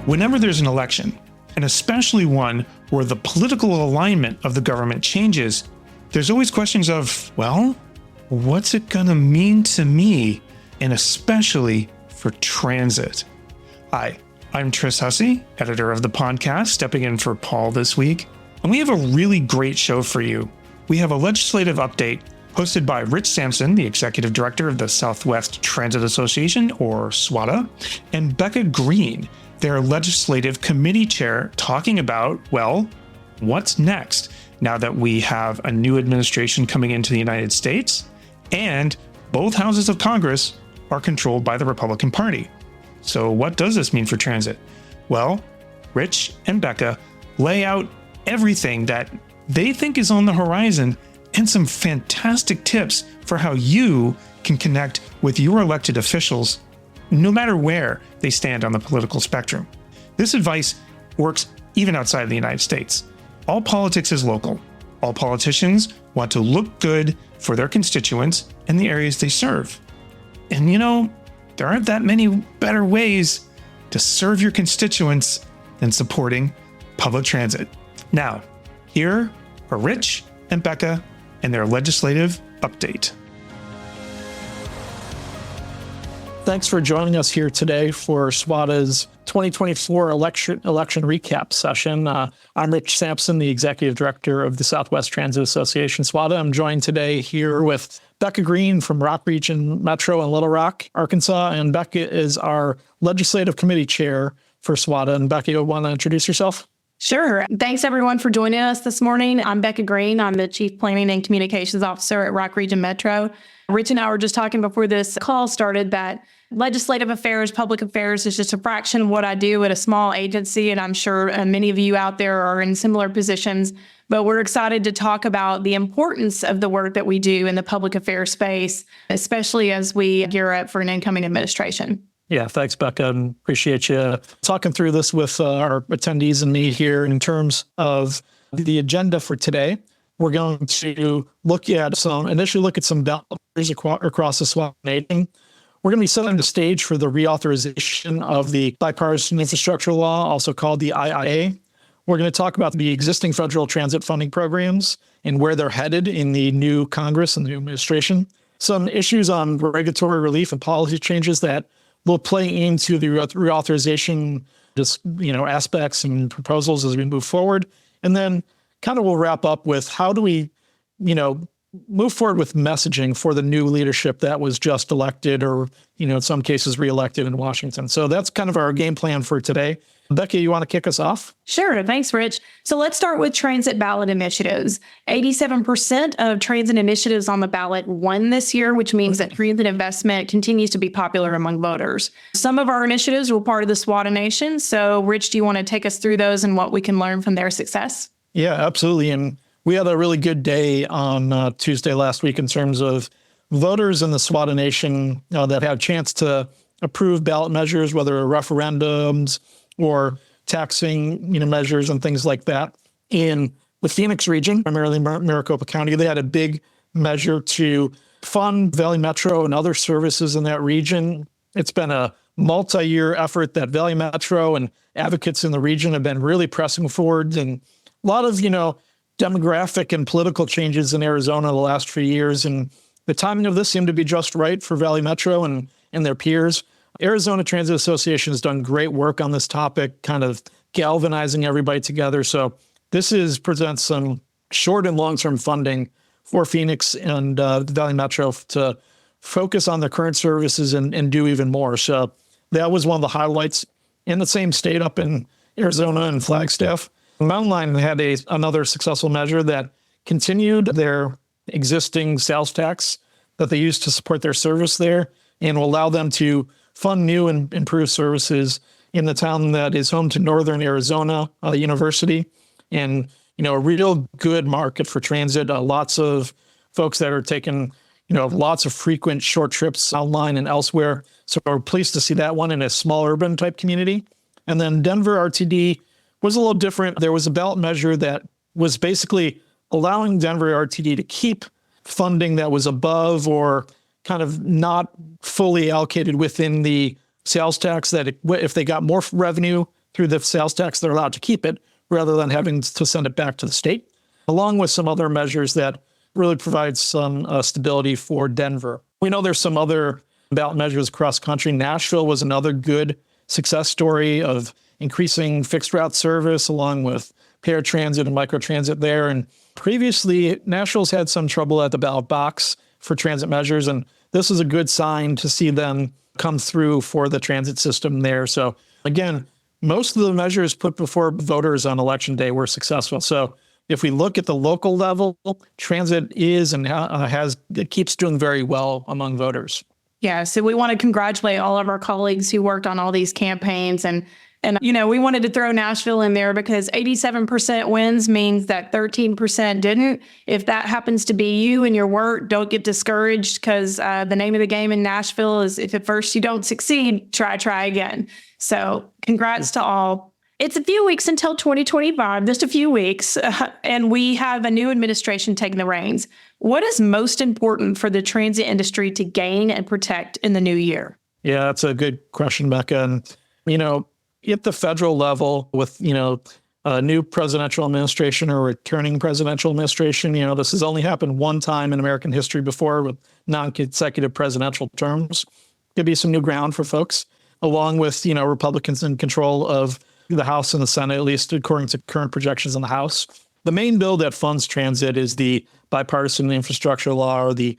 Whenever there's an election, and especially one where the political alignment of the government changes, there's always questions of, well, what's it gonna mean to me, and especially for transit? Hi, I'm Tris Hussey, editor of the podcast, stepping in for Paul this week, and we have a really great show for you. We have a legislative update hosted by Rich Sampson, the executive director of the Southwest Transit Association, or SWTA, and Becca Green, their legislative committee chair, talking about, well, what's next now that we have a new administration coming into the United States and both houses of Congress are controlled by the Republican Party. So what does this mean for transit? Well, Rich and Becca lay out everything that they think is on the horizon and some fantastic tips for how you can connect with your elected officials no matter where they stand on the political spectrum. This advice works even outside of the United States. All politics is local. All politicians want to look good for their constituents and the areas they serve. And you know, there aren't that many better ways to serve your constituents than supporting public transit. Now, here are Rich and Becca and their legislative update. Thanks for joining us here today for SWTA's 2024 election recap session. I'm Rich Sampson, the executive director of the Southwest Transit Association, SWTA. I'm joined today here with Becca Green from Rock Region Metro in Little Rock, Arkansas, and Becca is our legislative committee chair for SWTA. And Becca, you want to introduce yourself? Sure. Thanks, everyone, for joining us this morning. I'm Becca Green. I'm the Chief Planning and Communications Officer at Rock Region Metro. Rich and I were just talking before this call started that legislative affairs, public affairs is just a fraction of what I do at a small agency, and I'm sure many of you out there are in similar positions. But we're excited to talk about the importance of the work that we do in the public affairs space, especially as we gear up for an incoming administration. Yeah, thanks, Becca. And appreciate you talking through this with our attendees and me here. In terms of the agenda for today, we're going to initially look at some boundaries across the SWTA nation. We're going to be setting the stage for the reauthorization of the Bipartisan Infrastructure Law, also called the IIJA. We're going to talk about the existing federal transit funding programs and where they're headed in the new Congress and the new administration. Some issues on regulatory relief and policy changes that will play into the reauthorization aspects and proposals as we move forward. And then kind of we'll wrap up with how do we, move forward with messaging for the new leadership that was just elected or, in some cases reelected in Washington. So that's kind of our game plan for today. Becca, you want to kick us off? Sure. Thanks, Rich. So let's start with transit ballot initiatives. 87% of transit initiatives on the ballot won this year, which means that transit investment continues to be popular among voters. Some of our initiatives were part of the SWTA Nation. So Rich, do you want to take us through those and what we can learn from their success? Yeah, absolutely. And we had a really good day on Tuesday last week in terms of voters in the SWTA Nation that had a chance to approve ballot measures, whether referendums or taxing measures and things like that. In the Phoenix region, primarily Maricopa County, they had a big measure to fund Valley Metro and other services in that region. It's been a multi-year effort that Valley Metro and advocates in the region have been really pressing forward, and a lot of demographic and political changes in Arizona the last few years, and the timing of this seemed to be just right for Valley Metro and their peers. Arizona Transit Association has done great work on this topic, kind of galvanizing everybody together. So this presents some short and long-term funding for Phoenix and the Valley Metro to focus on their current services and do even more. So that was one of the highlights. In the same state up in Arizona and Flagstaff, Mountain Line had another successful measure that continued their existing sales tax that they used to support their service there and will allow them to fund new and improved services in the town that is home to Northern Arizona University, and a real good market for transit. Lots of folks that are taking lots of frequent short trips online and elsewhere. So we're pleased to see that one in a small urban type community. And then Denver RTD was a little different. There was a ballot measure that was basically allowing Denver RTD to keep funding that was above or kind of not fully allocated within the sales tax, that if they got more revenue through the sales tax, they're allowed to keep it rather than having to send it back to the state, along with some other measures that really provide some stability for Denver. We know there's some other ballot measures across the country. Nashville was another good success story of increasing fixed route service along with paratransit and microtransit there. And previously, Nashville's had some trouble at the ballot box for transit measures, and this is a good sign to see them come through for the transit system there. So again, most of the measures put before voters on election day were successful. So if we look at the local level, transit is and it keeps doing very well among voters. Yeah, so we want to congratulate all of our colleagues who worked on all these campaigns. And we wanted to throw Nashville in there because 87% wins means that 13% didn't. If that happens to be you in your work, don't get discouraged because the name of the game in Nashville is if at first you don't succeed, try again. So congrats to all. It's a few weeks until 2025, just a few weeks, and we have a new administration taking the reins. What is most important for the transit industry to gain and protect in the new year? Yeah, that's a good question, Becca. And, at the federal level with, a new presidential administration or returning presidential administration, this has only happened one time in American history before with non-consecutive presidential terms. Could be some new ground for folks, along with, Republicans in control of the House and the Senate, at least according to current projections in the House. The main bill that funds transit is the Bipartisan Infrastructure Law, or the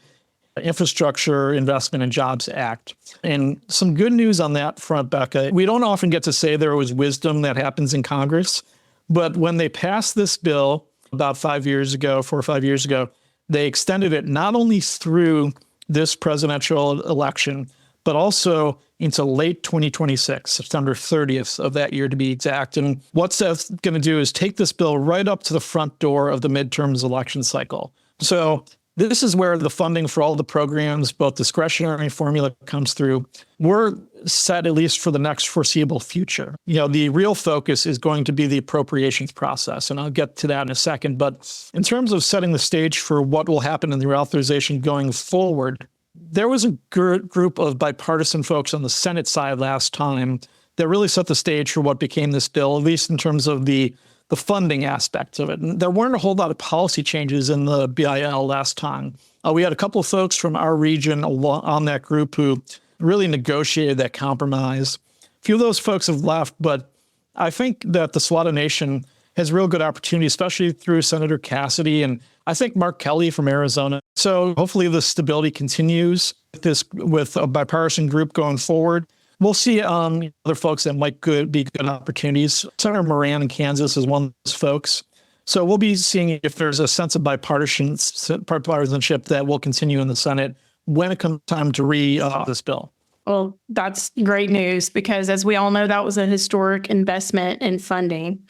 Infrastructure Investment and Jobs Act. And some good news on that front, Becca. We don't often get to say there was wisdom that happens in Congress, but when they passed this bill about 4 or 5 years ago, they extended it not only through this presidential election, but also into late 2026, September 30th of that year to be exact. And what that's going to do is take this bill right up to the front door of the midterms election cycle. So this is where the funding for all the programs, both discretionary and formula, comes through. We're set, at least for the next foreseeable future. The real focus is going to be the appropriations process, and I'll get to that in a second. But in terms of setting the stage for what will happen in the reauthorization going forward, there was a group of bipartisan folks on the Senate side last time that really set the stage for what became this bill, at least in terms of the funding aspects of it. And there weren't a whole lot of policy changes in the BIL last time. We had a couple of folks from our region on that group who really negotiated that compromise. A few of those folks have left, but I think that the SWTA Nation has real good opportunity, especially through Senator Cassidy and I think Mark Kelly from Arizona. So hopefully the stability continues with a bipartisan group going forward. We'll see other folks that might be good opportunities. Senator Moran in Kansas is one of those folks. So we'll be seeing if there's a sense of bipartisanship that will continue in the Senate when it comes time to this bill. Well, that's great news because as we all know, that was a historic investment in funding.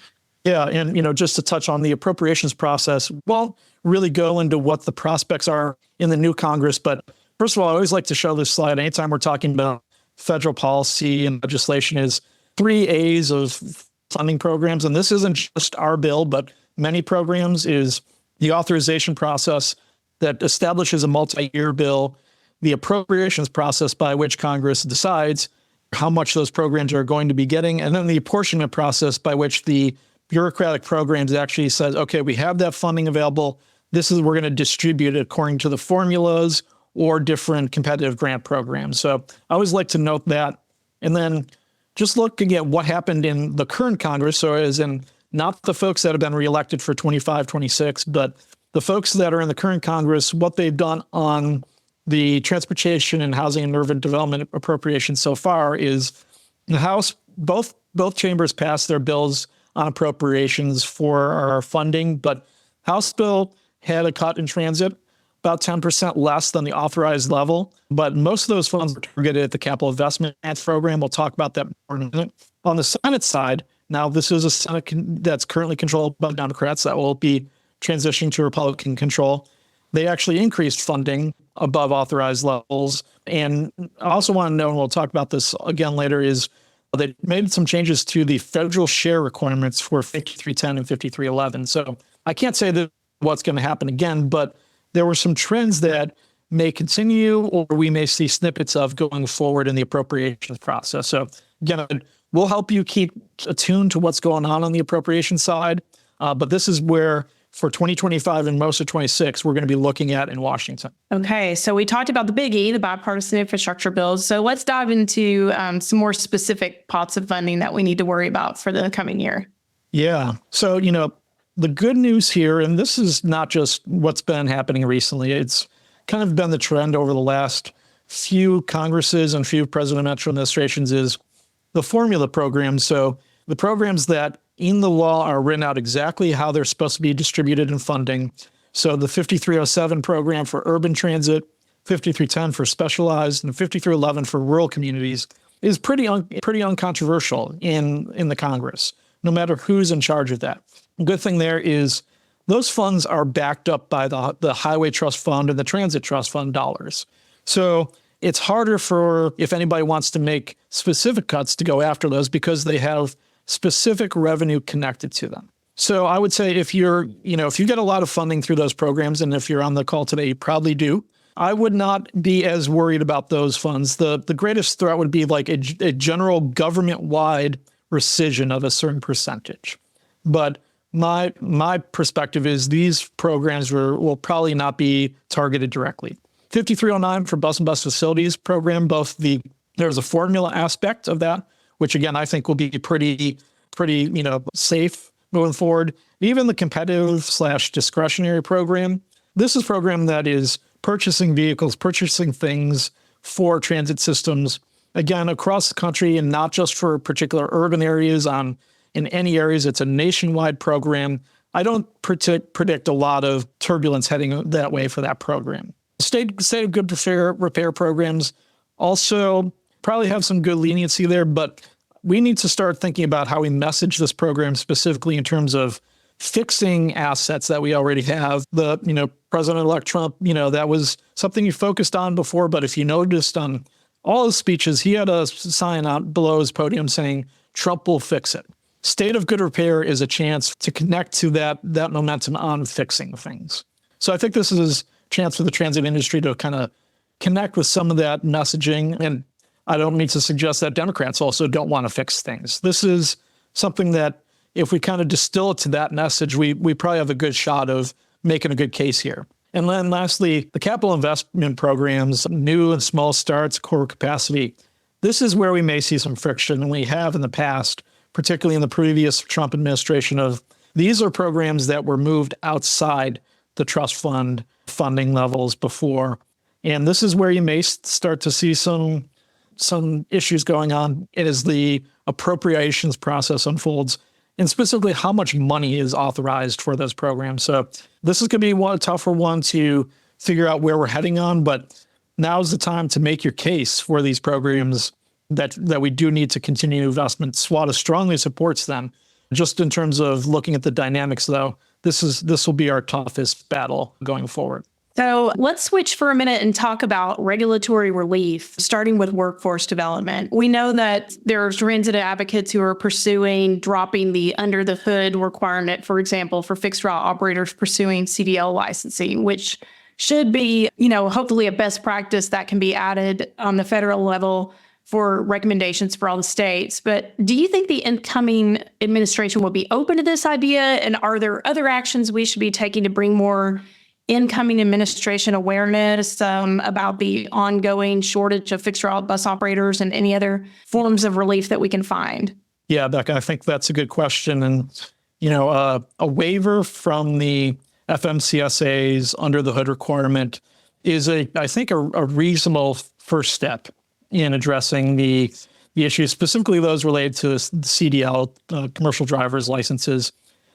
Yeah, and just to touch on the appropriations process, won't really go into what the prospects are in the new Congress. But first of all, I always like to show this slide anytime we're talking about federal policy and legislation is 3 A's of funding programs. And this isn't just our bill, but many programs is the authorization process that establishes a multi-year bill, the appropriations process by which Congress decides how much those programs are going to be getting, and then the apportionment process by which the bureaucratic programs actually says, okay, we have that funding available. We're going to distribute it according to the formulas or different competitive grant programs. So I always like to note that. And then just looking at what happened in the current Congress, so as in not the folks that have been reelected for 25, 26, but the folks that are in the current Congress, what they've done on the transportation and housing and urban development appropriations so far is the House, both chambers passed their bills on appropriations for our funding, but House bill had a cut in transit, about 10% less than the authorized level, but most of those funds were targeted at the capital investment program. We'll talk about that more in a minute. On the Senate side, now this is a Senate that's currently controlled by Democrats that will be transitioning to Republican control. They actually increased funding above authorized levels. And I also want to know, and we'll talk about this again later, is they made some changes to the federal share requirements for 5310 and 5311. So I can't say that what's going to happen again, but there were some trends that may continue or we may see snippets of going forward in the appropriations process. So again, I'd we'll help you keep attuned to what's going on the appropriation side. But this is where for 2025 and most of 26, we're going to be looking at in Washington. Okay, so we talked about the biggie, the bipartisan infrastructure bills. So let's dive into some more specific pots of funding that we need to worry about for the coming year. Yeah. So, the good news here, and this is not just what's been happening recently, it's kind of been the trend over the last few Congresses and few presidential administrations, is the formula programs. So the programs that in the law are written out exactly how they're supposed to be distributed in funding. So the 5307 program for urban transit, 5310 for specialized, and 5311 for rural communities is pretty uncontroversial in the Congress, no matter who's in charge of that. The good thing there is those funds are backed up by the Highway Trust Fund and the Transit Trust Fund dollars. So it's harder for, if anybody wants to make specific cuts, to go after those because they have specific revenue connected to them. So I would say if you get a lot of funding through those programs, and if you're on the call today, you probably do, I would not be as worried about those funds. The greatest threat would be like a general government-wide rescission of a certain percentage. But my perspective is these programs will probably not be targeted directly. 5309 for bus and bus facilities program, there's a formula aspect of that, which again, I think will be pretty safe moving forward. Even the competitive/discretionary program, this is a program that is purchasing vehicles, purchasing things for transit systems, again, across the country, and not just for particular urban areas. In any areas, it's a nationwide program. I don't predict a lot of turbulence heading that way for that program. State of good repair programs also probably have some good leniency there, but we need to start thinking about how we message this program specifically in terms of fixing assets that we already have. President-elect Trump, that was something you focused on before, but if you noticed on all his speeches, he had a sign out below his podium saying, Trump will fix it. State of good repair is a chance to connect to that momentum on fixing things. So I think this is a chance for the transit industry to kind of connect with some of that messaging. And I don't mean to suggest that Democrats also don't want to fix things. This is something that if we kind of distill it to that message, we probably have a good shot of making a good case here. And then lastly, the capital investment programs, new and small starts, core capacity. This is where we may see some friction, and we have in the past, particularly in the previous Trump administration, of these are programs that were moved outside the trust fund funding levels before. And this is where you may start to see some issues going on as the appropriations process unfolds, and specifically how much money is authorized for those programs. So this is going to be a tougher one to figure out where we're heading on, but now's the time to make your case for these programs that we do need to continue investment. SWTA strongly supports them. Just in terms of looking at the dynamics, though, this will be our toughest battle going forward. So let's switch for a minute and talk about regulatory relief, starting with workforce development. We know that there's transit advocates who are pursuing dropping the under the hood requirement, for example, for fixed route operators pursuing CDL licensing, which should be, hopefully a best practice that can be added on the federal level for recommendations for all the states. But do you think the incoming administration will be open to this idea? And are there other actions we should be taking to bring more incoming administration awareness about the ongoing shortage of fixed route bus operators and any other forms of relief that we can find? Yeah, Becca, I think that's a good question. And, a waiver from the FMCSA's under the hood requirement is I think a reasonable first step in addressing the issues, specifically those related to CDL, commercial driver's licenses.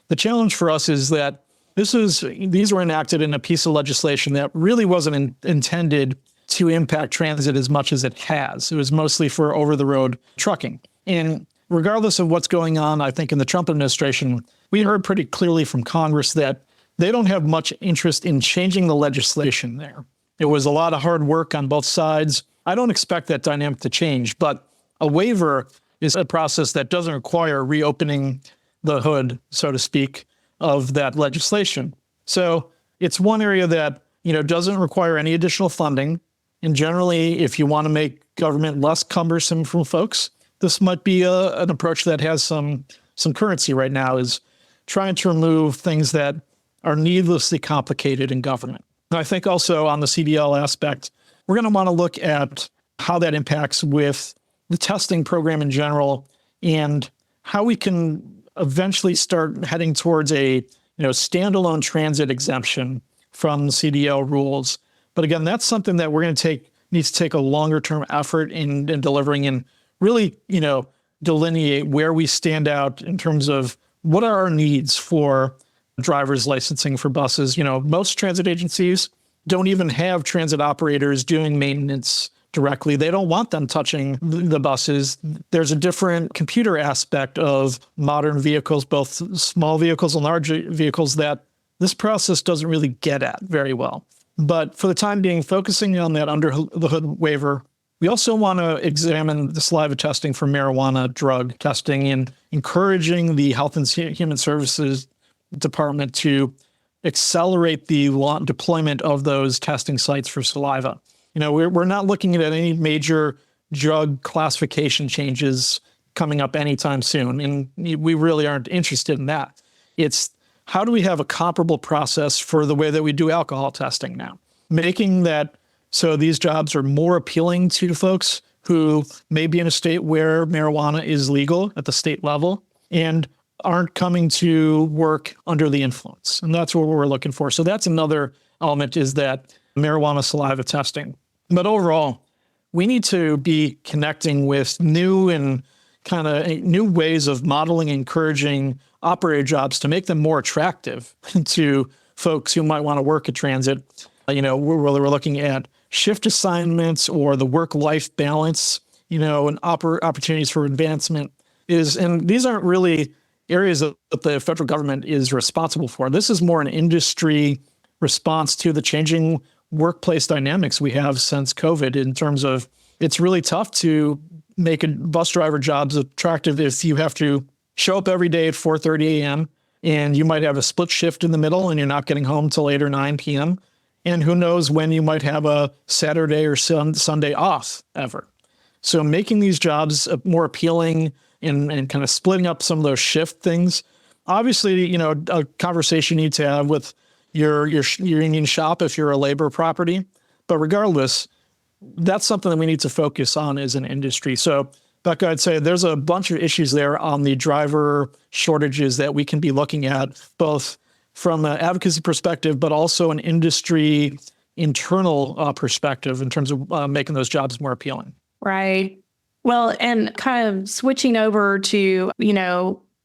The challenge for us is that these were enacted in a piece of legislation that really wasn't intended to impact transit as much as it has. It was mostly for over-the-road trucking. And regardless of what's going on, I think in the Trump administration, we heard pretty clearly from Congress that they don't have much interest in changing the legislation there. It was a lot of hard work on both sides. I don't expect that dynamic to change, but a waiver is a process that doesn't require reopening the hood, so to speak, of that legislation. So it's one area that, doesn't require any additional funding. And generally, if you want to make government less cumbersome for folks, this might be an approach that has some currency right now, is trying to remove things that are needlessly complicated in government. And I think also on the CDL aspect, we're going to want to look at how that impacts with the testing program in general and how we can eventually start heading towards a standalone transit exemption from the CDL rules. But again, that's something that we're going to needs to take a longer term effort in delivering and really, delineate where we stand out in terms of what are our needs for driver's licensing for buses. Most transit agencies don't even have transit operators doing maintenance directly. They don't want them touching the buses. There's a different computer aspect of modern vehicles, both small vehicles and large vehicles, that this process doesn't really get at very well. But for the time being, focusing on that under the hood waiver, we also want to examine the saliva testing for marijuana drug testing and encouraging the Health and Human Services Department to accelerate the deployment of those testing sites for saliva. We're not looking at any major drug classification changes coming up anytime soon, and we really aren't interested in that. It's how do we have a comparable process for the way that we do alcohol testing now, making that so these jobs are more appealing to folks who may be in a state where marijuana is legal at the state level and aren't coming to work under the influence. And that's what we're looking for. So that's another element, is that marijuana saliva testing. But overall, we need to be connecting with new and kind of new ways of modeling, encouraging operator jobs to make them more attractive to folks who might want to work at transit. We're looking at shift assignments or the work-life balance, and opportunities for advancement and these aren't really areas that the federal government is responsible for. This is more an industry response to the changing workplace dynamics we have since COVID, in terms of it's really tough to make a bus driver jobs attractive if you have to show up every day at 4:30 a.m. and you might have a split shift in the middle and you're not getting home till 8 or 9 p.m. And who knows when you might have a Saturday or Sunday off ever. So making these jobs more appealing and kind of splitting up some of those shift things. Obviously, a conversation you need to have with your union shop if you're a labor property. But regardless, that's something that we need to focus on as an industry. So, Becca, I'd say there's a bunch of issues there on the driver shortages that we can be looking at, both from an advocacy perspective, but also an industry internal perspective in terms of making those jobs more appealing. Right. Well, and kind of switching over to,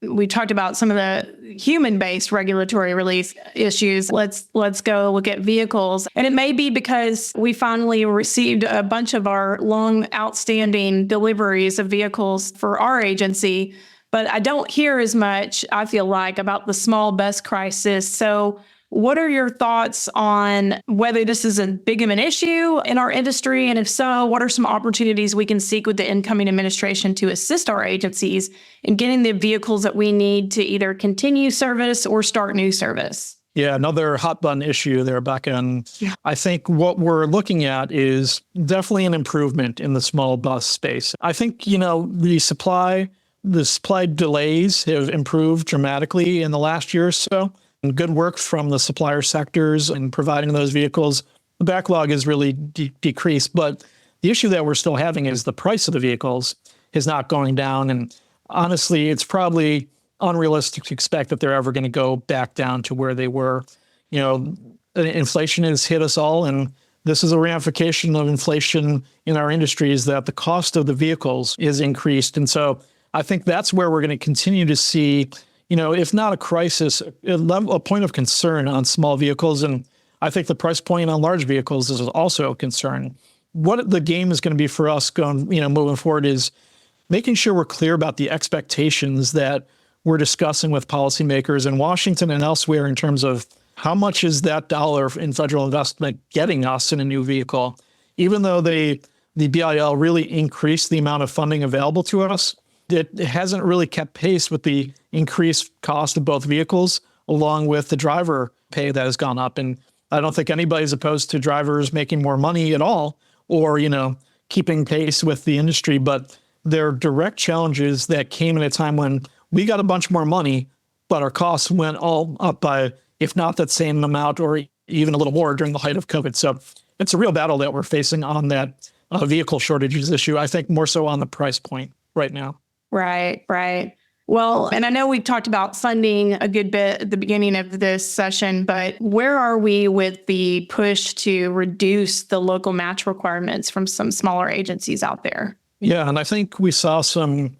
we talked about some of the human-based regulatory relief issues. Let's go look at vehicles. And it may be because we finally received a bunch of our long outstanding deliveries of vehicles for our agency, but I don't hear as much, I feel like, about the small bus crisis. So what are your thoughts on whether this is a big of an issue in our industry? And if so, what are some opportunities we can seek with the incoming administration to assist our agencies in getting the vehicles that we need to either continue service or start new service? Yeah, another hot button issue there, Becca. And I think what we're looking at is definitely an improvement in the small bus space. I think, the supply delays have improved dramatically in the last year or so. And good work from the supplier sectors in providing those vehicles. The backlog has really decreased, but the issue that we're still having is the price of the vehicles is not going down. And honestly, it's probably unrealistic to expect that they're ever going to go back down to where they were. Inflation has hit us all, and this is a ramification of inflation in our industry, is that the cost of the vehicles is increased. And so I think that's where we're going to continue to see, if not a crisis, a point of concern on small vehicles. And I think the price point on large vehicles is also a concern. What the game is going to be for us moving forward is making sure we're clear about the expectations that we're discussing with policymakers in Washington and elsewhere in terms of how much is that dollar in federal investment getting us in a new vehicle. Even though the BIL really increased the amount of funding available to us, it hasn't really kept pace with the increased cost of both vehicles, along with the driver pay that has gone up. And I don't think anybody's opposed to drivers making more money at all, or, keeping pace with the industry. But they're direct challenges that came at a time when we got a bunch more money, but our costs went all up by, if not that same amount or even a little more during the height of COVID. So it's a real battle that we're facing on that vehicle shortages issue. I think more so on the price point right now. Right, right. Well, and I know we've talked about funding a good bit at the beginning of this session, but where are we with the push to reduce the local match requirements from some smaller agencies out there? Yeah, and I think we saw some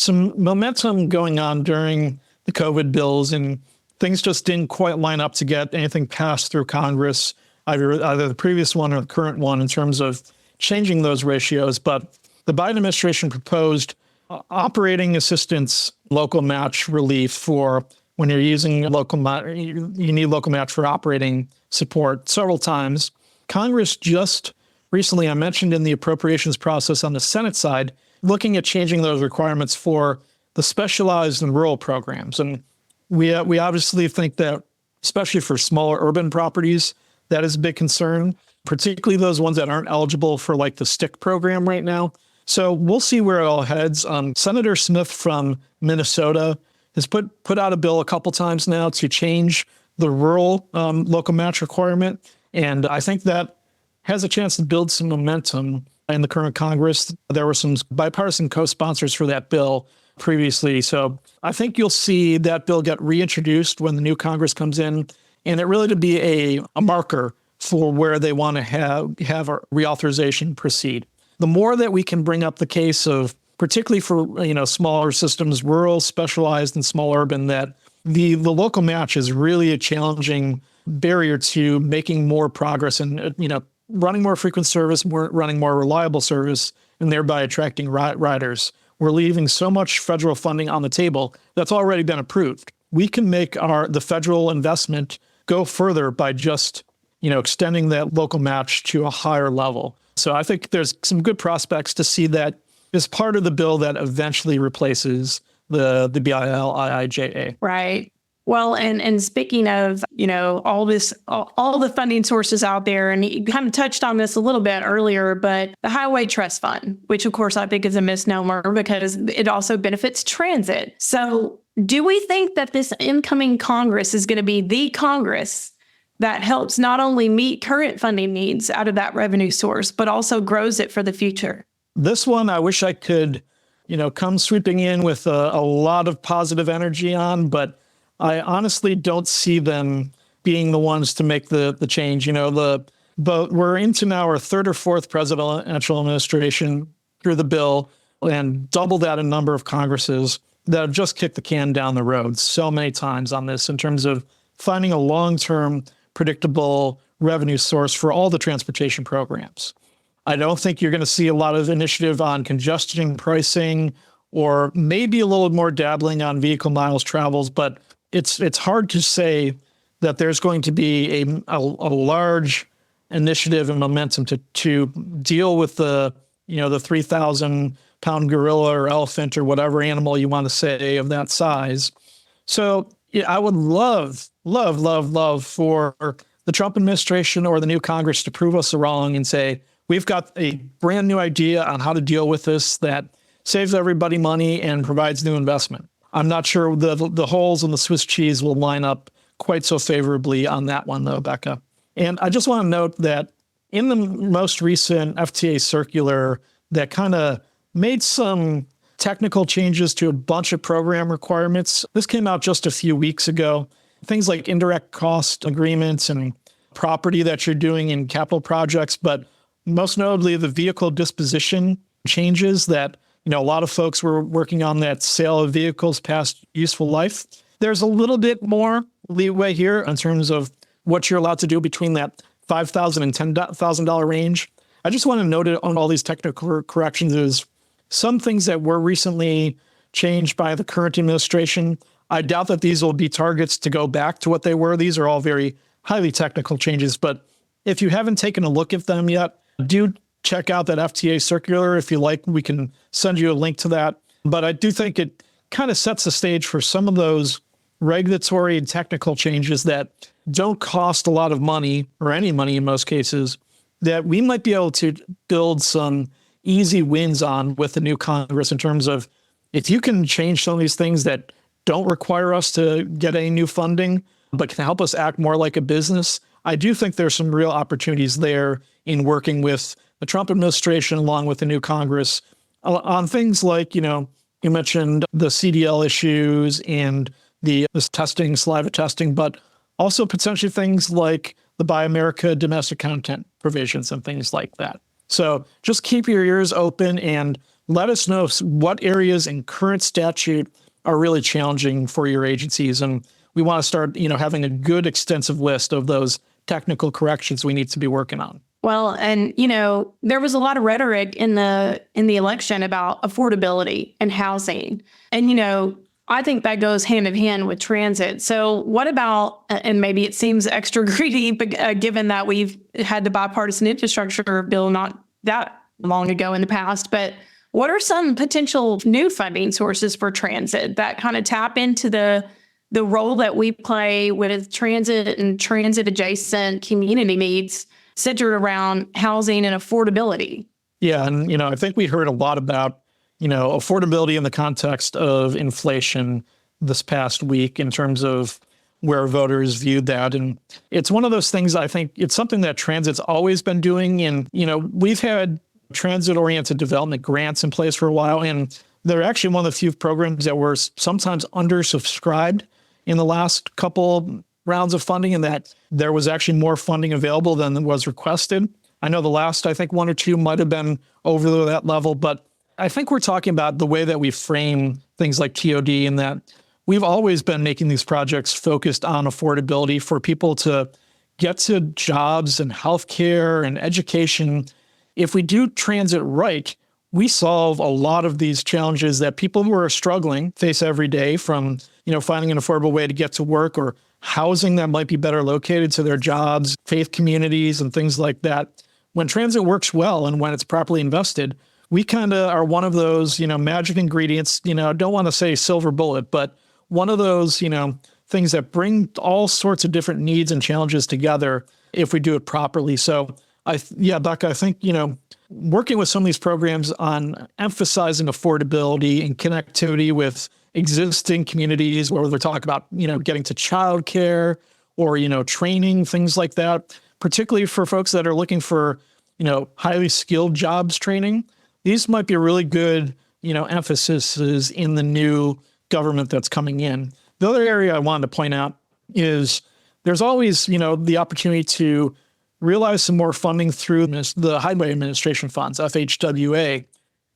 momentum going on during the COVID bills, and things just didn't quite line up to get anything passed through Congress, either the previous one or the current one, in terms of changing those ratios. But the Biden administration proposed operating assistance local match relief for when you're using local match, you need local match for operating support several times. Congress just recently, I mentioned in the appropriations process on the Senate side, looking at changing those requirements for the specialized and rural programs. And we obviously think that, especially for smaller urban properties, that is a big concern, particularly those ones that aren't eligible for like the STIC program right now. So we'll see where it all heads. Senator Smith from Minnesota has put out a bill a couple times now to change the rural local match requirement. And I think that has a chance to build some momentum in the current Congress. There were some bipartisan co-sponsors for that bill previously. So I think you'll see that bill get reintroduced when the new Congress comes in, and it really to be a marker for where they want to have a reauthorization proceed. The more that we can bring up the case of, particularly for smaller systems, rural, specialized, and small urban, that the local match is really a challenging barrier to making more progress and running more frequent service, running more reliable service, and thereby attracting riders. We're leaving so much federal funding on the table that's already been approved. We can make the federal investment go further by just extending that local match to a higher level. So I think there's some good prospects to see that as part of the bill that eventually replaces the BIL IIJA. Right. Well, and speaking of, all the funding sources out there, and you kind of touched on this a little bit earlier, but the Highway Trust Fund, which of course I think is a misnomer because it also benefits transit. So do we think that this incoming Congress is going to be the Congress that helps not only meet current funding needs out of that revenue source, but also grows it for the future? This one, I wish I could, come sweeping in with a lot of positive energy on, but I honestly don't see them being the ones to make the change. But we're into now our third or fourth presidential administration through the bill, and double that in number of Congresses that have just kicked the can down the road so many times on this in terms of finding a long-term, predictable revenue source for all the transportation programs. I don't think you're going to see a lot of initiative on congestion pricing, or maybe a little more dabbling on vehicle miles travels, but it's hard to say that there's going to be a large initiative and momentum to deal with the 3,000-pound gorilla or elephant or whatever animal you want to say of that size. So I would love for the Trump administration or the new Congress to prove us wrong and say, we've got a brand new idea on how to deal with this that saves everybody money and provides new investment. I'm not sure the holes in the Swiss cheese will line up quite so favorably on that one, though, Becca. And I just want to note that in the most recent FTA circular that kind of made some technical changes to a bunch of program requirements, this came out just a few weeks ago. Things like indirect cost agreements and property that you're doing in capital projects, but most notably the vehicle disposition changes that a lot of folks were working on, that sale of vehicles past useful life. There's a little bit more leeway here in terms of what you're allowed to do between that $5,000 and $10,000 range. I just want to note it on all these technical corrections is some things that were recently changed by the current administration. I doubt that these will be targets to go back to what they were. These are all very highly technical changes, but if you haven't taken a look at them yet, do check out that FTA circular. If you like, we can send you a link to that. But I do think it kind of sets the stage for some of those regulatory and technical changes that don't cost a lot of money, or any money in most cases, that we might be able to build some easy wins on with the new Congress in terms of if you can change some of these things that don't require us to get any new funding, but can help us act more like a business. I do think there's some real opportunities there in working with the Trump administration along with the new Congress on things like, you mentioned the CDL issues and this testing, saliva testing, but also potentially things like the Buy America domestic content provisions and things like that. So just keep your ears open and let us know what areas in current statute are really challenging for your agencies. And we want to start, having a good extensive list of those technical corrections we need to be working on. Well, and there was a lot of rhetoric in the election about affordability and housing. And I think that goes hand in hand with transit. So what about, and maybe it seems extra greedy, but given that we've had the bipartisan infrastructure bill not that long ago in the past, but what are some potential new funding sources for transit that kind of tap into the role that we play with transit and transit adjacent community needs centered around housing and affordability? Yeah. And, I think we heard a lot about, affordability in the context of inflation this past week in terms of where voters viewed that. And it's one of those things, I think it's something that transit's always been doing. And, we've had transit-oriented development grants in place for a while. And they're actually one of the few programs that were sometimes undersubscribed in the last couple rounds of funding, and that there was actually more funding available than was requested. I know the last, I think, one or two might have been over that level, but I think we're talking about the way that we frame things like TOD and that we've always been making these projects focused on affordability for people to get to jobs and healthcare and education. If we do transit right, we solve a lot of these challenges that people who are struggling face every day, from finding an affordable way to get to work or housing that might be better located to their jobs, faith communities, and things like that. When transit works well and when it's properly invested, we kind of are one of those, magic ingredients, I don't want to say silver bullet, but one of those, things that bring all sorts of different needs and challenges together if we do it properly. So Becca, I think, working with some of these programs on emphasizing affordability and connectivity with existing communities, where they're talking about, getting to childcare or, training, things like that, particularly for folks that are looking for, highly skilled jobs training. These might be really good, emphases in the new government that's coming in. The other area I wanted to point out is there's always, the opportunity to realize some more funding through the Highway Administration funds, FHWA,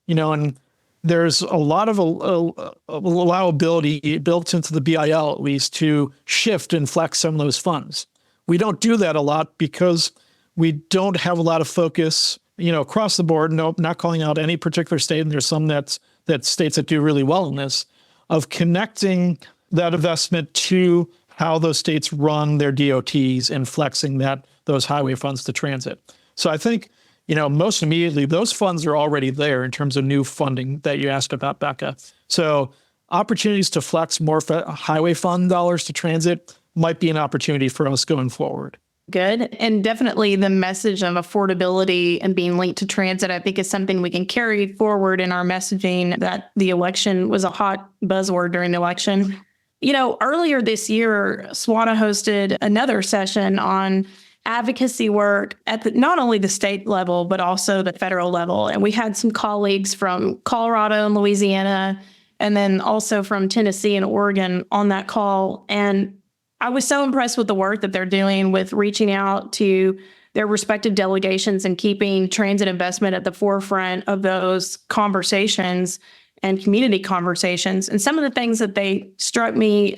and there's a lot of allowability built into the BIL, at least, to shift and flex some of those funds. We don't do that a lot because we don't have a lot of focus, across the board. Nope, not calling out any particular state, and there's some that states that do really well in this, of connecting that investment to how those states run their DOTs and flexing those highway funds to transit. So I think, most immediately, those funds are already there in terms of new funding that you asked about, Becca. So opportunities to flex more highway fund dollars to transit might be an opportunity for us going forward. Good. And definitely the message of affordability and being linked to transit, I think, is something we can carry forward in our messaging, that the election was a hot buzzword during the election. Earlier this year, SWTA hosted another session on advocacy work at not only the state level, but also the federal level. And we had some colleagues from Colorado and Louisiana, and then also from Tennessee and Oregon on that call. And I was so impressed with the work that they're doing with reaching out to their respective delegations and keeping transit investment at the forefront of those conversations and community conversations. And some of the things that struck me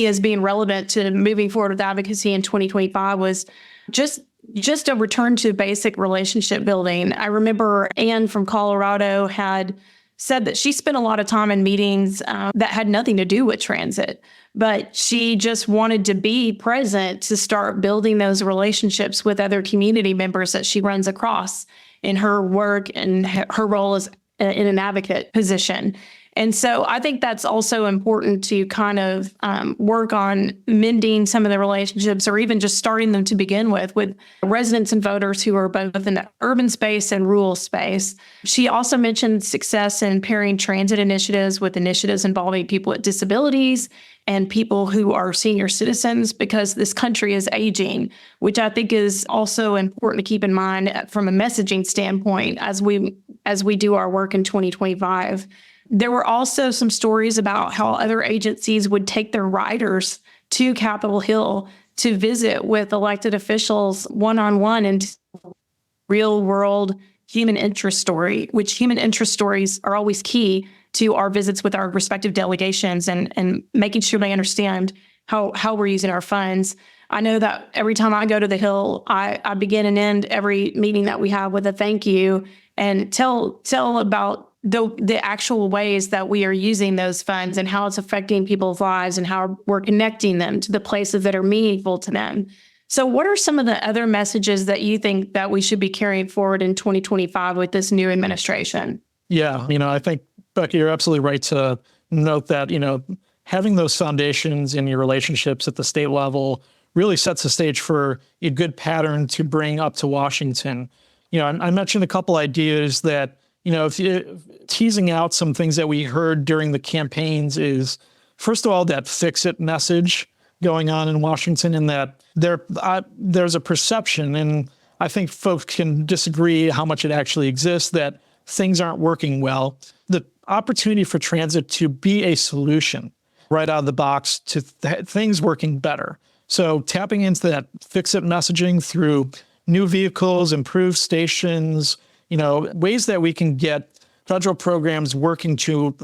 as being relevant to moving forward with advocacy in 2025 was just a return to basic relationship building. I remember Anne from Colorado had said that she spent a lot of time in meetings that had nothing to do with transit, but she just wanted to be present to start building those relationships with other community members that she runs across in her work and her role as in an advocate position. And so I think that's also important to kind of work on mending some of the relationships, or even just starting them to begin with residents and voters who are both in the urban space and rural space. She also mentioned success in pairing transit initiatives with initiatives involving people with disabilities and people who are senior citizens, because this country is aging, which I think is also important to keep in mind from a messaging standpoint as we do our work in 2025. There were also some stories about how other agencies would take their riders to Capitol Hill to visit with elected officials one-on-one and real world human interest story, which human interest stories are always key to our visits with our respective delegations and making sure they understand how we're using our funds. I know that every time I go to the Hill, I begin and end every meeting that we have with a thank you and tell about the actual ways that we are using those funds and how it's affecting people's lives and how we're connecting them to the places that are meaningful to them. So what are some of the other messages that you think that we should be carrying forward in 2025 with this new administration? Yeah, I think, Becca, you're absolutely right to note that, having those foundations in your relationships at the state level really sets the stage for a good pattern to bring up to Washington. I mentioned a couple ideas that, if you teasing out some things that we heard during the campaigns is, first of all, that fix it message going on in Washington, and that there's a perception, and I think folks can disagree how much it actually exists, that things aren't working well. The opportunity for transit to be a solution right out of the box to things working better. So tapping into that fix it messaging through new vehicles, improved stations, ways that we can get federal programs working to,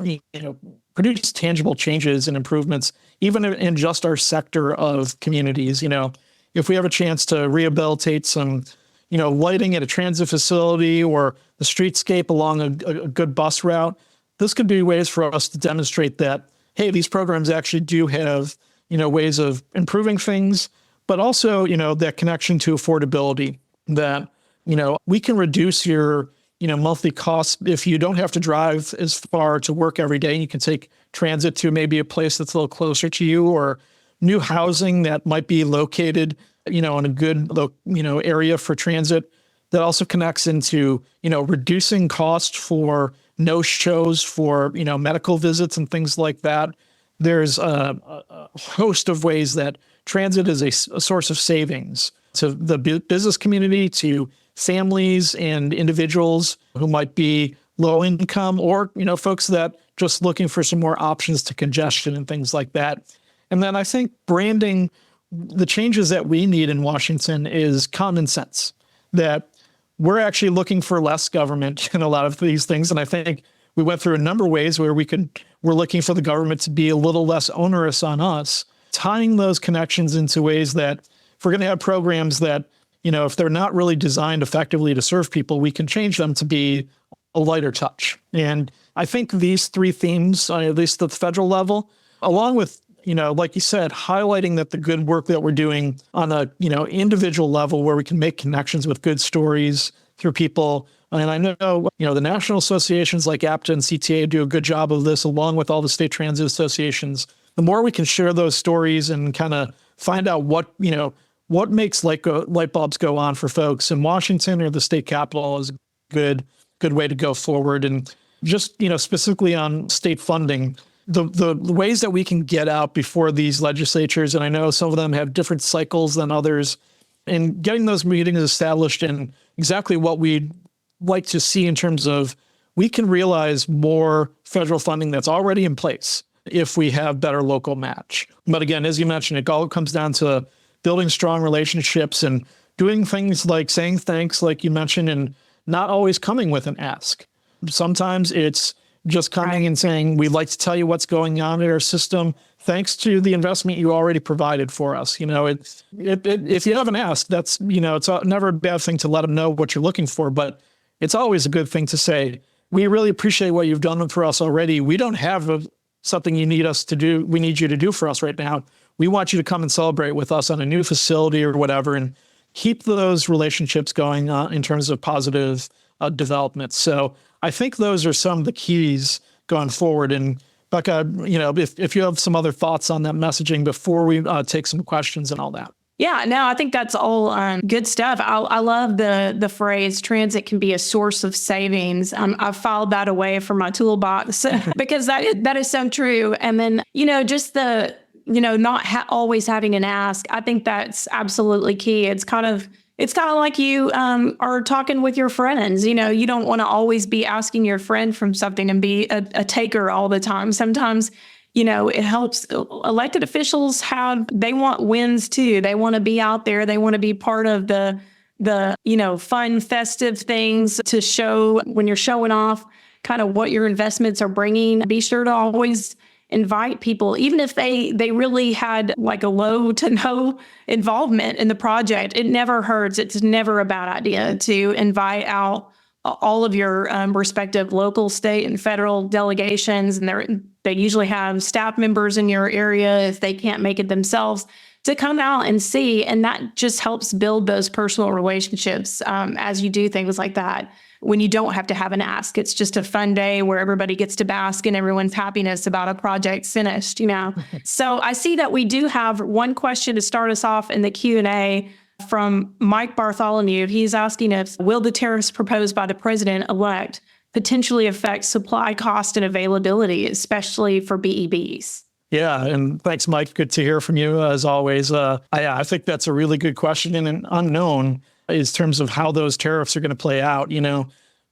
produce tangible changes and improvements, even in just our sector of communities. If we have a chance to rehabilitate some, lighting at a transit facility or the streetscape along a good bus route, this could be ways for us to demonstrate that, hey, these programs actually do have, ways of improving things, but also, that connection to affordability, that, we can reduce your, monthly costs if you don't have to drive as far to work every day. You can take transit to maybe a place that's a little closer to you, or new housing that might be located, in a good, area for transit that also connects into, reducing cost for no-shows for, medical visits and things like that. There's a host of ways that transit is a source of savings to the business community, to families and individuals who might be low income, or, folks that just looking for some more options to congestion and things like that. And then I think branding, the changes that we need in Washington is common sense, that we're actually looking for less government in a lot of these things. And I think we went through a number of ways where we're looking for the government to be a little less onerous on us, tying those connections into ways that if we're going to have programs that, if they're not really designed effectively to serve people, we can change them to be a lighter touch. And I think these three themes, at least at the federal level, along with, like you said, highlighting that the good work that we're doing on a, individual level where we can make connections with good stories through people. And I know, the national associations like APTA and CTA do a good job of this, along with all the state transit associations. The more we can share those stories and kind of find out what makes light bulbs go on for folks in Washington or the state capitol is a good way to go forward. And just, specifically on state funding, the ways that we can get out before these legislatures, and I know some of them have different cycles than others, and getting those meetings established and exactly what we'd like to see in terms of we can realize more federal funding that's already in place if we have better local match. But again, as you mentioned, it all comes down to building strong relationships and doing things like saying thanks, like you mentioned, and not always coming with an ask. Sometimes it's just coming and saying, we'd like to tell you what's going on in our system. Thanks to the investment you already provided for us. If you haven't asked, that's, it's never a bad thing to let them know what you're looking for, but it's always a good thing to say, we really appreciate what you've done for us already. We don't have something you need us to do. We need you to do for us right now. We want you to come and celebrate with us on a new facility or whatever, and keep those relationships going in terms of positive development. So I think those are some of the keys going forward. And Becca, if you have some other thoughts on that messaging before we take some questions and all that. Yeah, no, I think that's all good stuff. I love the phrase transit can be a source of savings. I've filed that away from my toolbox because that is so true. And then, just the, not always having an ask. I think that's absolutely key. It's kind of like you are talking with your friends. You don't want to always be asking your friend from something and be a taker all the time. Sometimes, it helps. Elected officials they want wins too. They want to be out there. They want to be part of the fun, festive things to show when you're showing off kind of what your investments are bringing. Be sure to always invite people, even if they really had like a low to no involvement in the project. It never hurts. It's never a bad idea to invite out all of your respective local, state, and federal delegations. And they usually have staff members in your area if they can't make it themselves to come out and see. And that just helps build those personal relationships as you do things like that. When you don't have to have an ask, it's just a fun day where everybody gets to bask in everyone's happiness about a project finished, So I see that we do have one question to start us off in the Q&A from Mike Bartholomew. He's asking will the tariffs proposed by the president-elect potentially affect supply cost and availability, especially for BEBs? Yeah, and thanks, Mike. Good to hear from you, as always. I think that's a really good question and an unknown in terms of how those tariffs are going to play out.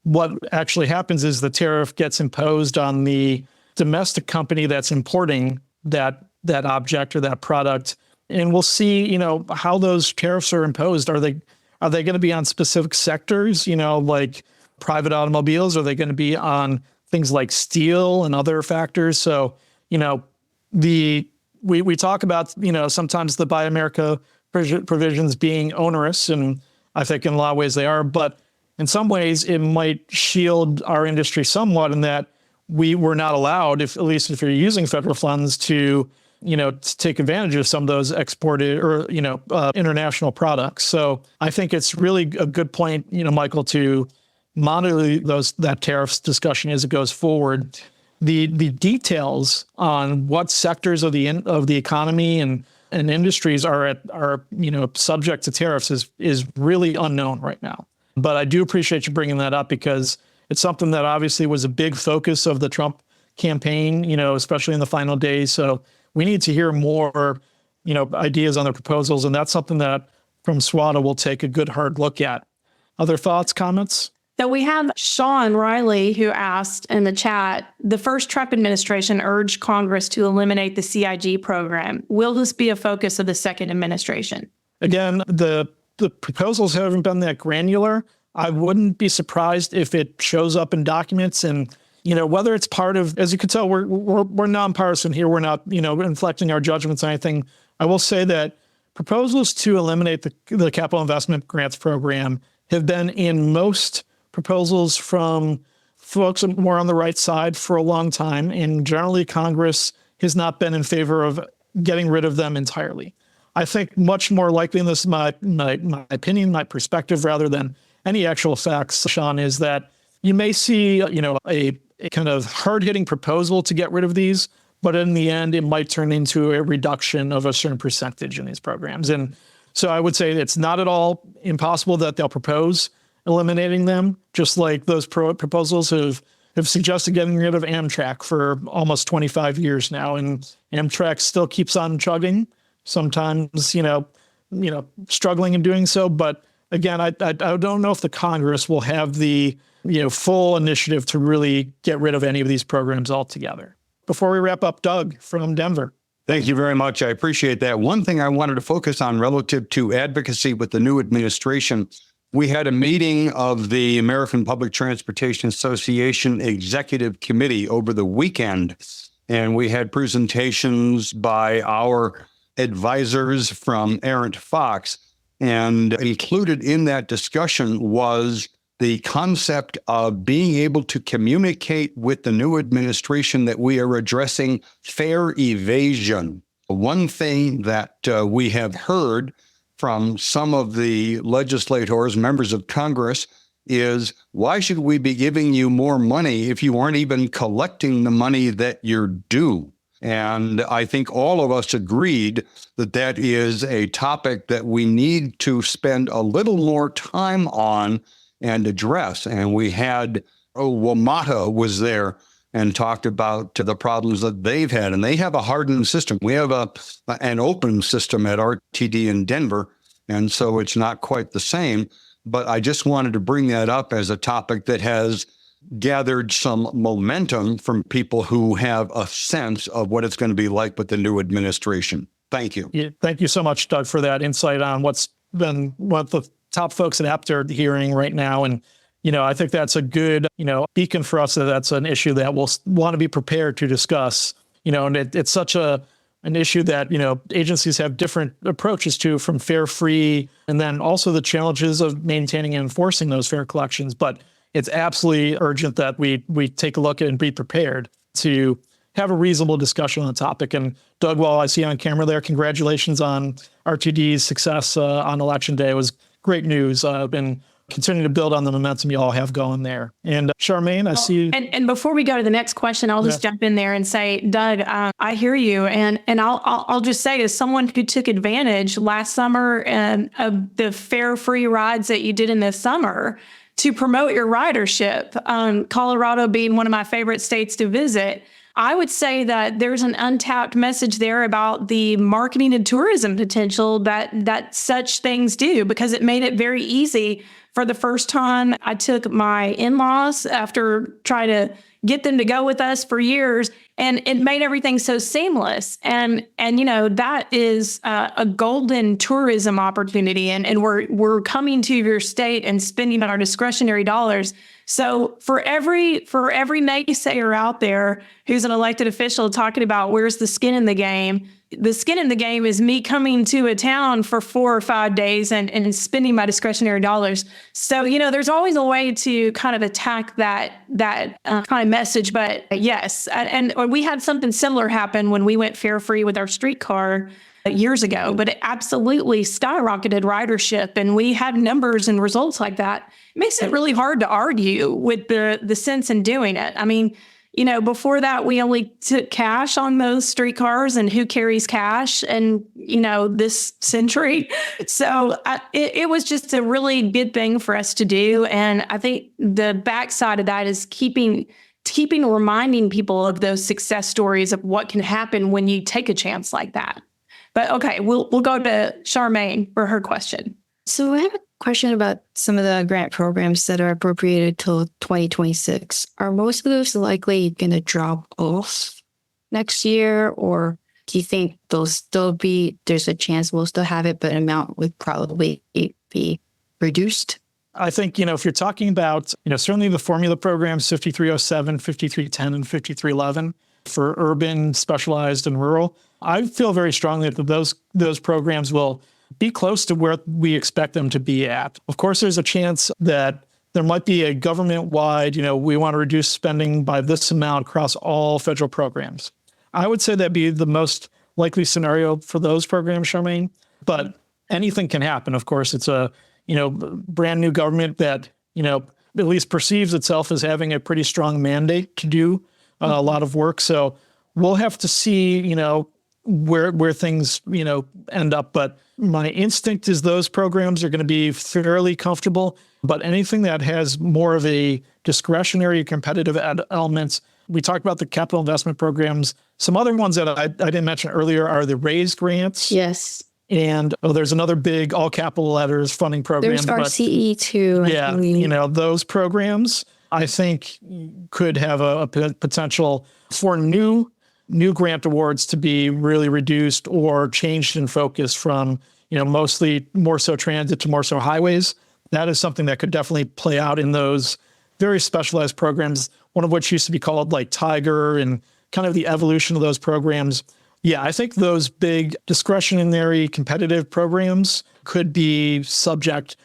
What actually happens is the tariff gets imposed on the domestic company that's importing that object or that product. And we'll see, how those tariffs are imposed. Are they going to be on specific sectors, like private automobiles? Are they going to be on things like steel and other factors? So, we talk about, sometimes the Buy America provisions being onerous, and I think in a lot of ways they are, but in some ways it might shield our industry somewhat in that we were not allowed, at least if you're using federal funds, to take advantage of some of those exported or, international products. So I think it's really a good point, Michael, to monitor that tariffs discussion as it goes forward. The details on what sectors of the economy and industries are subject to tariffs is really unknown right now. But I do appreciate you bringing that up because it's something that obviously was a big focus of the Trump campaign, especially in the final days. So we need to hear more, ideas on the proposals, and that's something that from SWTA we'll take a good hard look at. Other thoughts, comments? So we have Sean Riley who asked in the chat, the first Trump administration urged Congress to eliminate the CIG program. Will this be a focus of the second administration? Again, the proposals haven't been that granular. I wouldn't be surprised if it shows up in documents and, whether it's part of, as you can tell, we're nonpartisan here. We're not, inflecting our judgments on anything. I will say that proposals to eliminate the capital investment grants program have been in most proposals from folks more on the right side for a long time, and generally Congress has not been in favor of getting rid of them entirely. I think much more likely, and this is my opinion, my perspective, rather than any actual facts, Sean, is that you may see, a kind of hard-hitting proposal to get rid of these, but in the end, it might turn into a reduction of a certain percentage in these programs. And so I would say it's not at all impossible that they'll propose eliminating them, just like those proposals have suggested getting rid of Amtrak for almost 25 years now. And Amtrak still keeps on chugging, sometimes, struggling in doing so. But again, I don't know if the Congress will have the, full initiative to really get rid of any of these programs altogether. Before we wrap up, Doug from Denver. Thank you very much. I appreciate that. One thing I wanted to focus on relative to advocacy with the new administration, we had a meeting of the American Public Transportation Association Executive Committee over the weekend, and we had presentations by our advisors from Errant Fox, and included in that discussion was the concept of being able to communicate with the new administration that we are addressing fare evasion. One thing that we have heard from some of the legislators, members of Congress, is, why should we be giving you more money if you aren't even collecting the money that you're due? And I think all of us agreed that that is a topic that we need to spend a little more time on and address. And we had, WMATA was there and talked about the problems that they've had. And they have a hardened system. We have an open system at RTD in Denver. And so it's not quite the same. But I just wanted to bring that up as a topic that has gathered some momentum from people who have a sense of what it's going to be like with the new administration. Thank you. Yeah, thank you so much, Doug, for that insight on what the top folks at APT are hearing right now. And, I think that's a good, beacon for us that that's an issue that we'll want to be prepared to discuss, and it's such an issue that, agencies have different approaches to, from fair, free, and then also the challenges of maintaining and enforcing those fair collections. But it's absolutely urgent that we take a look at and be prepared to have a reasonable discussion on the topic. And Doug, while I see you on camera there, congratulations on RTD's success on Election Day. It was great news. And continuing to build on the momentum you all have going there. And Charmaine, I see you. And before we go to the next question, I'll just jump in there and say, Doug, I hear you. And I'll just say, as someone who took advantage last summer and of the fair, free rides that you did in this summer to promote your ridership, Colorado being one of my favorite states to visit, I would say that there's an untapped message there about the marketing and tourism potential that such things do, because it made it very easy. For the first time, I took my in-laws after trying to get them to go with us for years, and it made everything so seamless. And that is a golden tourism opportunity, and we're coming to your state and spending our discretionary dollars. So for every naysayer out there who's an elected official talking about where's the skin in the game is me coming to a town for 4 or 5 days and spending my discretionary dollars. So, there's always a way to kind of attack that kind of message. But yes, and we had something similar happen when we went fare free with our streetcar years ago, but it absolutely skyrocketed ridership, and we had numbers and results like that. It makes it really hard to argue with the sense in doing it. I mean, before that, we only took cash on those streetcars, and who carries cash in, this century? So it was just a really good thing for us to do. And I think the backside of that is keeping reminding people of those success stories of what can happen when you take a chance like that. But okay, we'll go to Charmaine for her question. So I have a question about some of the grant programs that are appropriated till 2026. Are most of those likely going to drop off next year, or do you think there's a chance we'll still have it, but amount would probably be reduced? I think, if you're talking about, certainly the formula programs, 5307, 5310, and 5311 for urban, specialized, and rural, I feel very strongly that those programs will be close to where we expect them to be at. Of course, there's a chance that there might be a government-wide, we want to reduce spending by this amount across all federal programs. I would say that'd be the most likely scenario for those programs, Charmaine. But anything can happen. Of course, it's a, brand new government that, at least perceives itself as having a pretty strong mandate to do a lot of work. So we'll have to see, where things, end up. But my instinct is those programs are going to be fairly comfortable. But anything that has more of a discretionary competitive elements, we talked about the capital investment programs. Some other ones that I didn't mention earlier are the RAISE grants. Yes. And there's another big all capital letters funding program. There's RCE too. Yeah, those programs I think could have a potential for new grant awards to be really reduced or changed in focus from, mostly more so transit to more so highways. That is something that could definitely play out in those very specialized programs, one of which used to be called like Tiger, and kind of the evolution of those programs. Yeah, I think those big discretionary competitive programs could be subject.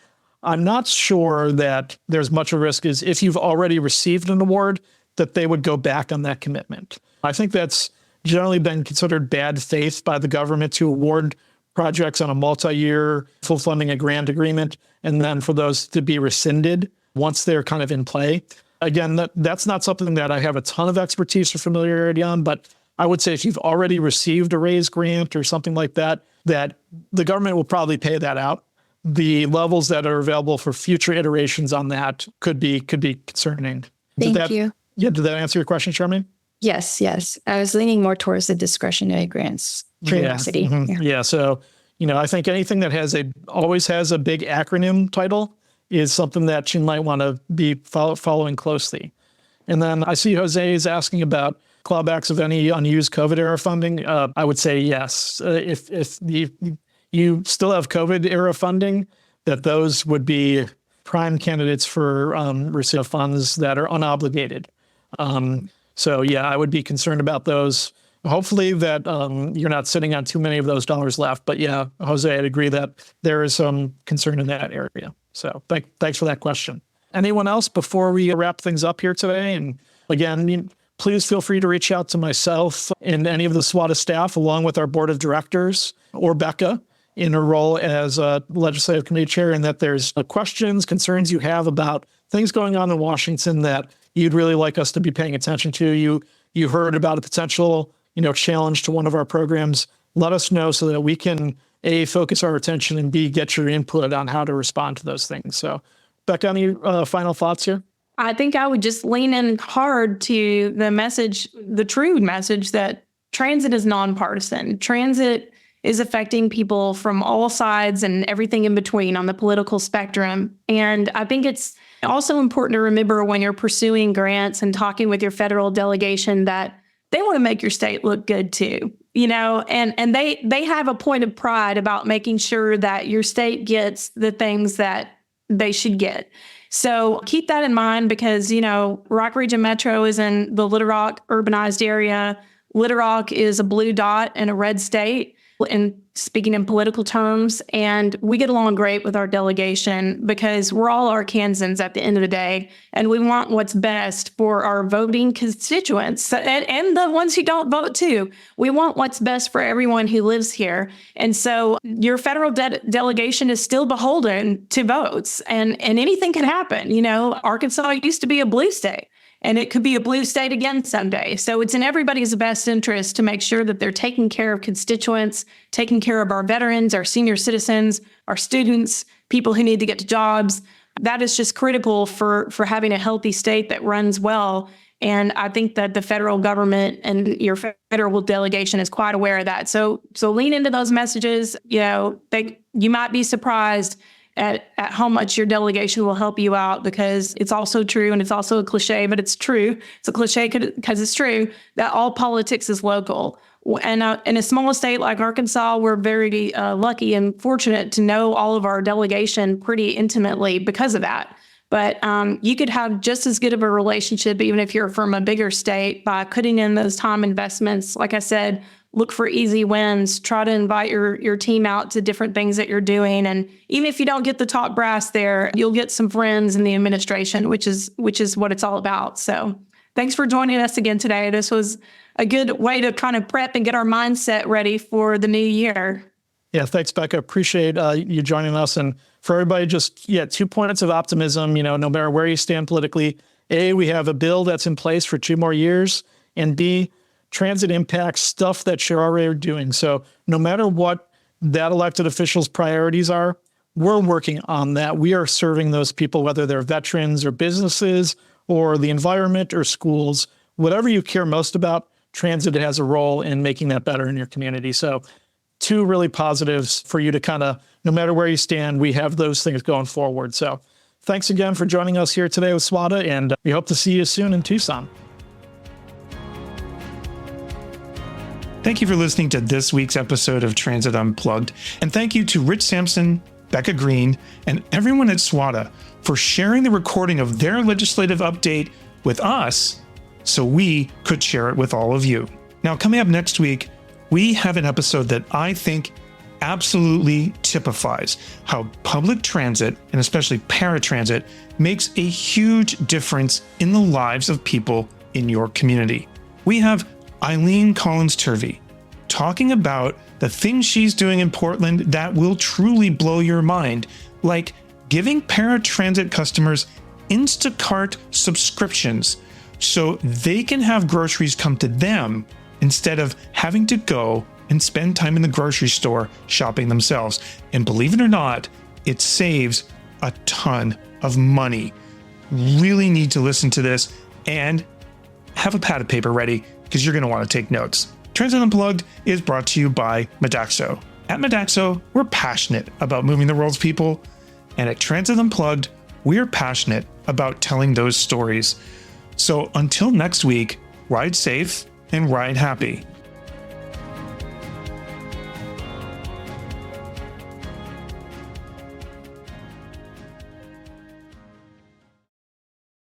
I'm not sure that there's much of a risk is if you've already received an award that they would go back on that commitment. I think that's generally been considered bad faith by the government to award projects on a multi-year full funding a grant agreement, and then for those to be rescinded once they're kind of in play. Again, that's not something that I have a ton of expertise or familiarity on, but I would say if you've already received a raise grant or something like that, that the government will probably pay that out. The levels that are available for future iterations on that could be concerning. Thank you. Yeah, did that answer your question, Charmaine? Yes. I was leaning more towards the discretionary grants. Curiosity. Yeah. Mm-hmm. Yeah. So, I think anything that always has a big acronym title is something that you might want to be following closely. And then I see Jose is asking about clawbacks of any unused COVID era funding. I would say yes. If you still have COVID era funding, that those would be prime candidates for receipt of funds that are unobligated. So yeah, I would be concerned about those. Hopefully that you're not sitting on too many of those dollars left. But yeah, Jose, I'd agree that there is some concern in that area. So thanks for that question. Anyone else before we wrap things up here today? And again, please feel free to reach out to myself and any of the SWTA staff, along with our board of directors or Becca in her role as a legislative committee chair, and that there's questions, concerns you have about things going on in Washington that you'd really like us to be paying attention to. You heard about a potential, challenge to one of our programs. Let us know so that we can A, focus our attention, and B, get your input on how to respond to those things. So, Becca, any final thoughts here? I think I would just lean in hard to the true message that transit is nonpartisan. Transit is affecting people from all sides and everything in between on the political spectrum. And I think it's also important to remember when you're pursuing grants and talking with your federal delegation that they want to make your state look good too, and they have a point of pride about making sure that your state gets the things that they should get. So keep that in mind because, Rock Region Metro is in the Little Rock urbanized area. Little Rock is a blue dot in a red state. And speaking in political terms, and we get along great with our delegation because we're all Arkansans at the end of the day, and we want what's best for our voting constituents and the ones who don't vote too. We want what's best for everyone who lives here. And so your federal delegation is still beholden to votes, and anything can happen. Arkansas used to be a blue state. And it could be a blue state again someday. So it's in everybody's best interest to make sure that they're taking care of constituents, taking care of our veterans, our senior citizens, our students, people who need to get to jobs. That is just critical for having a healthy state that runs well. And I think that the federal government and your federal delegation is quite aware of that. So lean into those messages. You might be surprised at how much your delegation will help you out because it's also true, and it's also a cliche, but it's true. It's a cliche because it's true that all politics is local. And in a small state like Arkansas, we're very lucky and fortunate to know all of our delegation pretty intimately because of that. But you could have just as good of a relationship, even if you're from a bigger state, by putting in those time investments. Like I said, look for easy wins. Try to invite your team out to different things that you're doing. And even if you don't get the top brass there, you'll get some friends in the administration, which is what it's all about. So thanks for joining us again today. This was a good way to kind of prep and get our mindset ready for the new year. Yeah, thanks, Becca. Appreciate you joining us. And for everybody, 2 points of optimism, no matter where you stand politically. A, we have a bill that's in place for 2 more years. And B, transit impacts stuff that you're already doing. So no matter what that elected official's priorities are, we're working on that. We are serving those people, whether they're veterans or businesses or the environment or schools. Whatever you care most about, transit has a role in making that better in your community. So 2 really positives for you to kind of, no matter where you stand, we have those things going forward. So thanks again for joining us here today with SWTA, and we hope to see you soon in Tucson. Thank you for listening to this week's episode of Transit Unplugged. And thank you to Rich Sampson, Becca Green, and everyone at SWTA for sharing the recording of their legislative update with us so we could share it with all of you. Now, coming up next week, we have an episode that I think absolutely typifies how public transit, and especially paratransit, makes a huge difference in the lives of people in your community. We have Eileen Collins-Turvey talking about the things she's doing in Portland that will truly blow your mind, like giving paratransit customers Instacart subscriptions so they can have groceries come to them instead of having to go and spend time in the grocery store shopping themselves. And believe it or not, it saves a ton of money. Really need to listen to this and have a pad of paper ready because you're going to want to take notes. Transit Unplugged is brought to you by Modaxo. At Modaxo, we're passionate about moving the world's people. And at Transit Unplugged, we're passionate about telling those stories. So until next week, ride safe and ride happy.